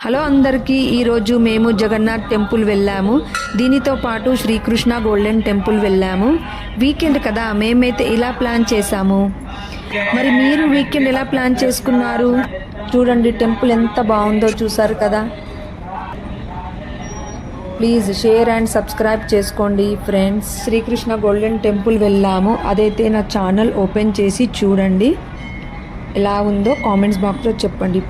Hello అందరికీ, ఈరోజు మేము జగన్నాథ్ టెంపుల్ వెళ్ళాము. దీనితో పాటు శ్రీకృష్ణ గోల్డెన్ టెంపుల్ వెళ్ళాము. వీకెండ్ కదా, మేమైతే ఇలా ప్లాన్ చేశాము. మరి మీరు వీకెండ్ ఎలా ప్లాన్ చేసుకున్నారు? చూడండి, టెంపుల్ ఎంత బాగుందో చూసారు కదా. ప్లీజ్ షేర్ అండ్ సబ్స్క్రైబ్ చేసుకోండి ఫ్రెండ్స్. శ్రీకృష్ణ గోల్డెన్ టెంపుల్ వెళ్ళాము. అదైతే నా ఛానల్ ఓపెన్ చేసి చూడండి. ఎలా ఉందో కామెంట్స్ బాక్స్లో చెప్పండి.